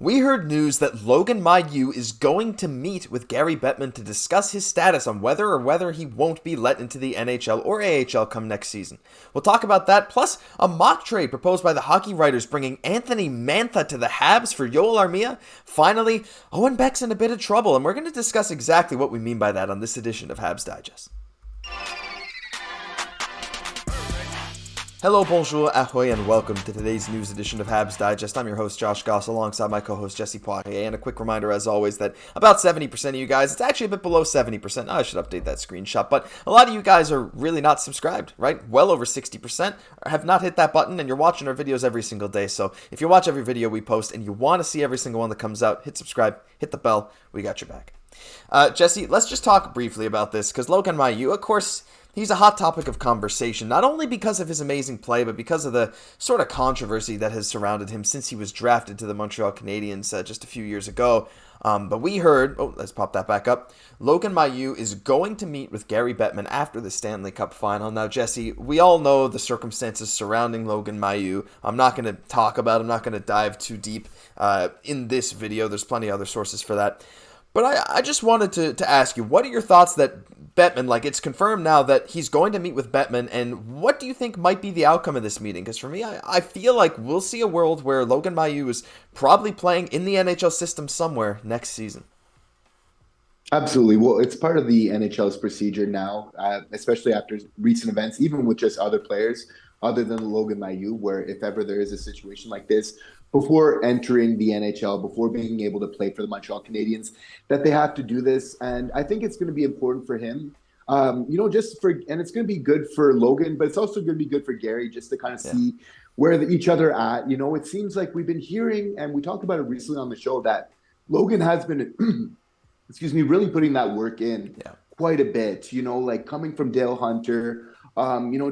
We heard news that Logan Mailloux is going to meet with Gary Bettman to discuss his status on whether he won't be let into the NHL or AHL come next season. We'll talk about that, plus a mock trade proposed by the hockey writers bringing Anthony Mantha to the Habs for Joel Armia. Finally, Owen Beck's in a bit of trouble, and we're going to discuss exactly what we mean by that on this edition of Habs Digest. Hello, bonjour, ahoy, and welcome to today's news edition of Habs Digest. I'm your host, Josh Gosse, alongside my co-host, Jesse Poirier, and a quick reminder, as always, that about 70% of you guys, it's actually a bit below 70%, I should update that screenshot, but a lot of you guys are really not subscribed, right? Well over 60% have not hit that button, and you're watching our videos every single day, so if you watch every video we post and you want to see every single one that comes out, hit subscribe, hit the bell, we got your back. Jesse, let's just talk briefly about this, because Logan Mailloux, of course, he's a hot topic of conversation, not only because of his amazing play, but because of the sort of controversy that has surrounded him since he was drafted to the Montreal Canadiens just a few years ago. But we heard, let's pop that back up, Logan Mailloux is going to meet with Gary Bettman after the Stanley Cup final. Now, Jesse, we all know the circumstances surrounding Logan Mailloux. I'm not going to talk about it. I'm not going to dive too deep in this video. There's plenty of other sources for that. But I just wanted to ask you, what are your thoughts that Bettman, it's confirmed now that he's going to meet with Bettman, and what do you think might be the outcome of this meeting? Because for me, I feel like we'll see a world where Logan Mailloux is probably playing in the NHL system somewhere next season. Absolutely. Well, it's part of the NHL's procedure now, especially after recent events, even with just other players other than Logan Mailloux, where if ever there is a situation like this, before entering the NHL, before being able to play for the Montreal Canadiens, that they have to do this. And I think it's going to be important for him, and it's going to be good for Logan, but it's also going to be good for Gary just to kind of see where each other at. It seems like we've been hearing, and we talked about it recently on the show, that Logan has been, really putting that work in quite a bit, coming from Dale Hunter,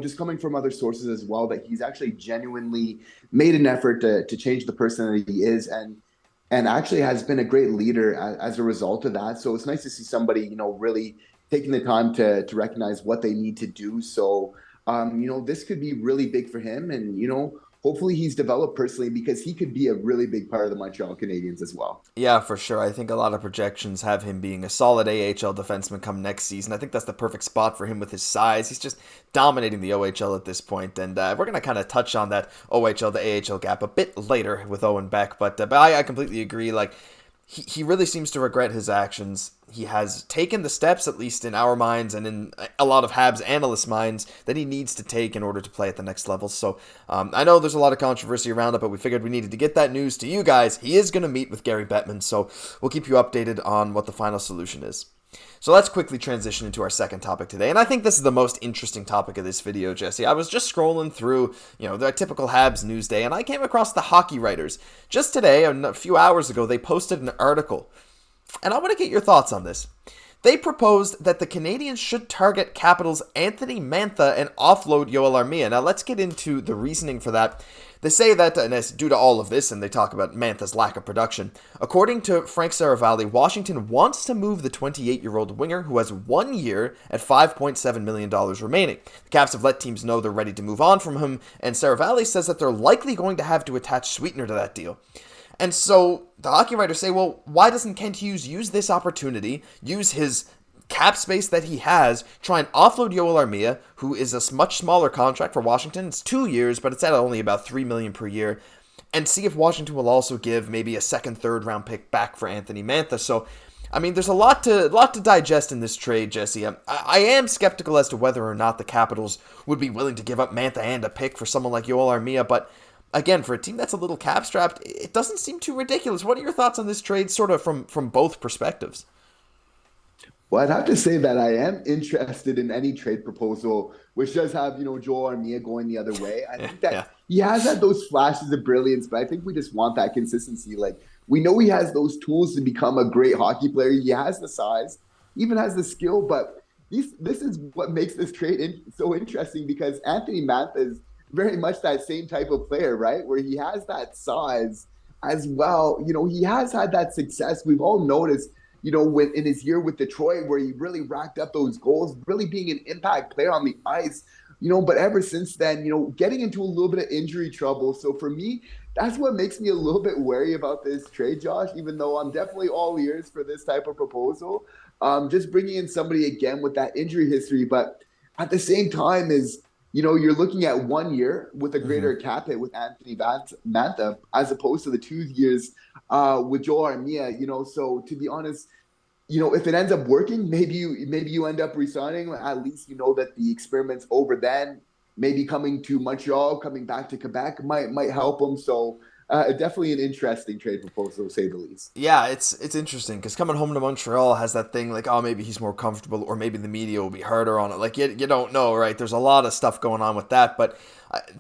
just coming from other sources as well, that he's actually genuinely made an effort to change the person that he is, and actually has been a great leader as a result of that. So it's nice to see somebody, really taking the time to recognize what they need to do. So, this could be really big for him, and, hopefully he's developed personally, because he could be a really big part of the Montreal Canadiens as well. Yeah, for sure. I think a lot of projections have him being a solid AHL defenseman come next season. I think that's the perfect spot for him with his size. He's just dominating the OHL at this point, and we're going to kind of touch on that OHL to AHL gap a bit later with Owen Beck, but I completely agree. He really seems to regret his actions. He has taken the steps, at least in our minds and in a lot of Habs analysts' minds, that he needs to take in order to play at the next level. So I know there's a lot of controversy around it, but we figured we needed to get that news to you guys. He is going to meet with Gary Bettman, so we'll keep you updated on what the final solution is. So let's quickly transition into our second topic today, and I think this is the most interesting topic of this video, Jesse. I was just scrolling through, the typical Habs news day, and I came across the hockey writers. Just today, a few hours ago, they posted an article, and I want to get your thoughts on this. They proposed that the Canadiens should target Capital's Anthony Mantha and offload Joel Armia. Now, let's get into the reasoning for that. They say that, and it's due to all of this, and they talk about Mantha's lack of production. According to Frank Saravalli, Washington wants to move the 28-year-old winger, who has 1 year at $5.7 million remaining. The Caps have let teams know they're ready to move on from him, and Saravalli says that they're likely going to have to attach sweetener to that deal. And so the hockey writers say, well, why doesn't Kent Hughes use this opportunity, use his cap space that he has, try and offload Joel Armia, who is a much smaller contract for Washington. It's 2 years, but it's at only about $3 million per year, and see if Washington will also give maybe a second, third round pick back for Anthony Mantha. So, there's a lot to digest in this trade, Jesse. I am skeptical as to whether or not the Capitals would be willing to give up Mantha and a pick for someone like Joel Armia, but again, for a team that's a little cap-strapped, it doesn't seem too ridiculous. What are your thoughts on this trade, sort of from both perspectives? Well, I'd have to say that I am interested in any trade proposal which does have, Joel Armia going the other way. I think that he has had those flashes of brilliance, but I think we just want that consistency. We know he has those tools to become a great hockey player. He has the size, even has the skill, but this is what makes this trade so interesting, because Anthony Mantha is very much that same type of player, right? Where he has that size as well. He has had that success. We've all noticed, when in his year with Detroit, where he really racked up those goals, really being an impact player on the ice, but ever since then, getting into a little bit of injury trouble. So for me, that's what makes me a little bit wary about this trade, Josh, even though I'm definitely all ears for this type of proposal. Just bringing in somebody again with that injury history, but at the same time is, you're looking at 1 year with a Mm-hmm. greater cap hit with Anthony Mantha as opposed to the 2 years with Joel Armia, so to be honest, if it ends up working, maybe you end up resigning. At least you know that the experiment's over then. Maybe coming to Montreal, coming back to Quebec might help them. So definitely an interesting trade proposal, to say the least. Yeah, it's interesting because coming home to Montreal has that thing like, oh, maybe he's more comfortable, or maybe the media will be harder on it. Like, you don't know, right? There's a lot of stuff going on with that, but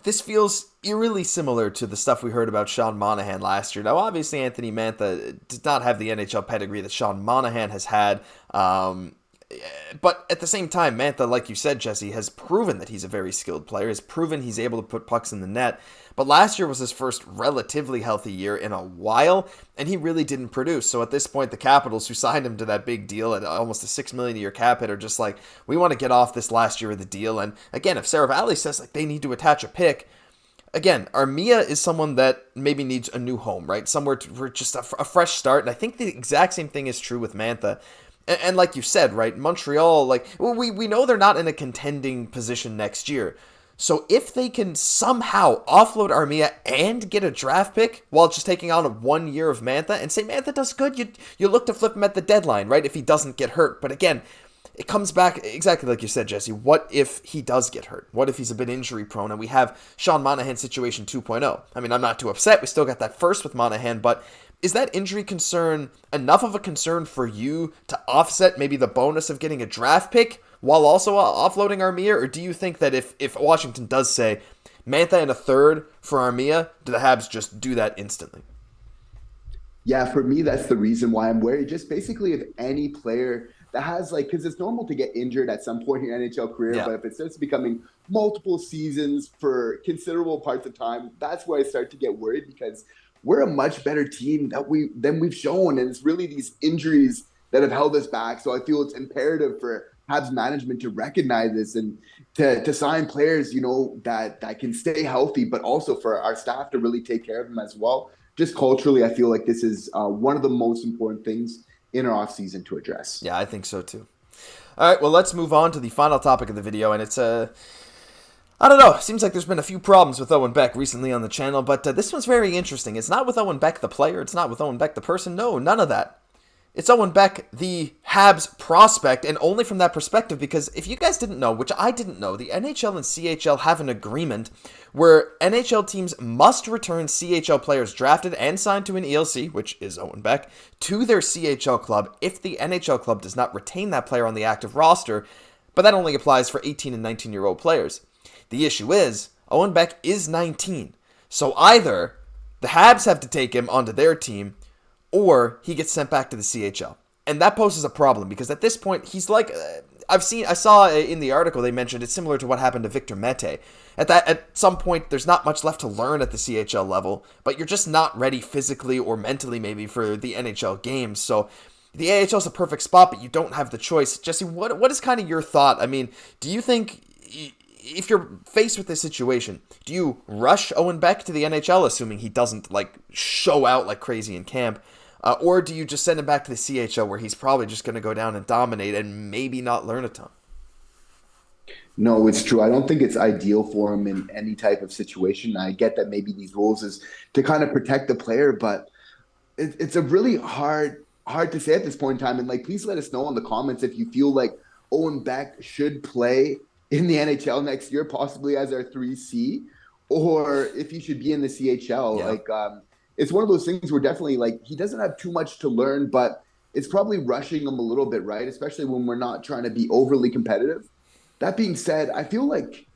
this feels eerily similar to the stuff we heard about Sean Monahan last year. Now, obviously, Anthony Mantha did not have the NHL pedigree that Sean Monahan has had. But at the same time, Mantha, like you said, Jesse, has proven that he's a very skilled player, has proven he's able to put pucks in the net. But last year was his first relatively healthy year in a while, and he really didn't produce. So at this point, the Capitals, who signed him to that big deal at almost a $6 million a year cap hit, are just like, we want to get off this last year of the deal. And again, if Saravalli says like they need to attach a pick, again, Armia is someone that maybe needs a new home, right? Somewhere for just a fresh start. And I think the exact same thing is true with Mantha. And like you said, right, Montreal, like, we know they're not in a contending position next year. So if they can somehow offload Armia and get a draft pick while just taking on a 1 year of Mantha, and say Mantha does good, you look to flip him at the deadline, right, if he doesn't get hurt. But again, it comes back exactly like you said, Jesse. What if he does get hurt? What if he's a bit injury prone and we have Sean Monahan situation 2.0? I mean, I'm not too upset. We still got that first with Monahan, but is that injury concern enough of a concern for you to offset maybe the bonus of getting a draft pick while also offloading Armia? Or do you think that if Washington does say Mantha and a third for Armia, do the Habs just do that instantly? Yeah, for me, that's the reason why I'm wary. Just basically, if any player that has because it's normal to get injured at some point in your NHL career, Yeah. but if it starts becoming multiple seasons for considerable parts of time, that's where I start to get worried because we're a much better team than we've shown, and it's really these injuries that have held us back. So I feel it's imperative for Habs management to recognize this and to sign players, that can stay healthy, but also for our staff to really take care of them as well. Just culturally, I feel like this is one of the most important things in our offseason to address. Yeah, I think so too. All right, well, let's move on to the final topic of the video, and it's I don't know. It seems like there's been a few problems with Owen Beck recently on the channel, but this one's very interesting. It's not with Owen Beck, the player. It's not with Owen Beck, the person. No, none of that. It's Owen Beck, the Habs prospect, and only from that perspective, because if you guys didn't know, which I didn't know, the NHL and CHL have an agreement where NHL teams must return CHL players drafted and signed to an ELC, which is Owen Beck, to their CHL club if the NHL club does not retain that player on the active roster, but that only applies for 18 and 19-year-old players. The issue is, Owen Beck is 19, so either the Habs have to take him onto their team, or he gets sent back to the CHL. And that poses a problem, because at this point, he's like, I saw in the article they mentioned it's similar to what happened to Victor Mete. At some point, there's not much left to learn at the CHL level, but you're just not ready physically or mentally maybe for the NHL games, so the AHL is a perfect spot, but you don't have the choice. Jesse, what is kind of your thought? I mean, do you think if you're faced with this situation, do you rush Owen Beck to the NHL, assuming he doesn't show out like crazy in camp, or do you just send him back to the CHL where he's probably just going to go down and dominate and maybe not learn a ton? No, it's true. I don't think it's ideal for him in any type of situation. I get that maybe these rules is to kind of protect the player, but it's a really hard to say at this point in time. And please let us know in the comments if you feel like Owen Beck should play in the NHL next year, possibly as our 3C, or if he should be in the CHL. Yeah. It's one of those things where definitely he doesn't have too much to learn, but it's probably rushing him a little bit, right? Especially when we're not trying to be overly competitive. That being said, I feel like,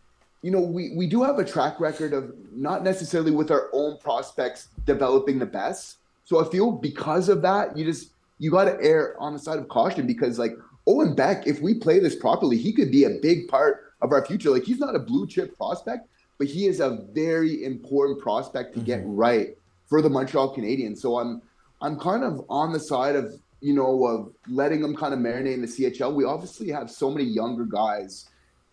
we do have a track record of not necessarily with our own prospects developing the best. So I feel because of that, you got to err on the side of caution, because Owen Beck, if we play this properly, he could be a big part of our future. He's not a blue chip prospect, but he is a very important prospect to get right for the Montreal Canadiens. So I'm kind of on the side of, of letting him kind of marinate in the CHL. We obviously have so many younger guys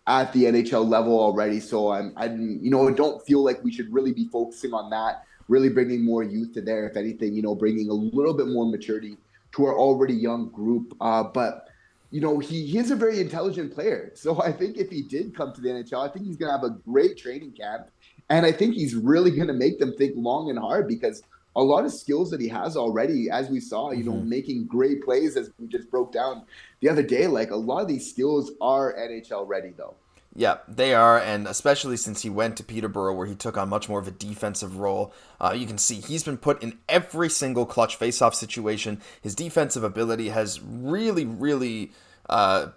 at the NHL level already. So I don't feel like we should really be focusing on that really bringing more youth to there. If anything, bringing a little bit more maturity to our already young group. But he is a very intelligent player. So I think if he did come to the NHL, I think he's going to have a great training camp. And I think he's really going to make them think long and hard, because a lot of skills that he has already, as we saw, making great plays, as we just broke down the other day, like a lot of these skills are NHL ready, though. Yeah, they are, and especially since he went to Peterborough, where he took on much more of a defensive role. You can see he's been put in every single clutch faceoff situation. His defensive ability has really, really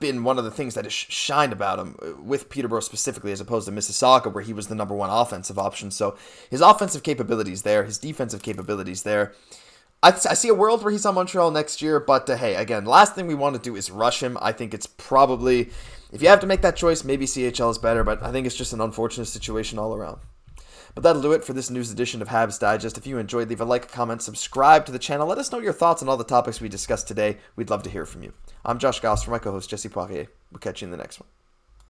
been one of the things that has shined about him with Peterborough specifically, as opposed to Mississauga, where he was the number one offensive option. So his offensive capabilities there, his defensive capabilities there. I see a world where he's on Montreal next year, but hey, again, last thing we want to do is rush him. I think it's probably, if you have to make that choice, maybe CHL is better, but I think it's just an unfortunate situation all around. But that'll do it for this news edition of Habs Digest. If you enjoyed, leave a like, comment, subscribe to the channel. Let us know your thoughts on all the topics we discussed today. We'd love to hear from you. I'm Josh Gosse for my co-host Jesse Poirier. We'll catch you in the next one.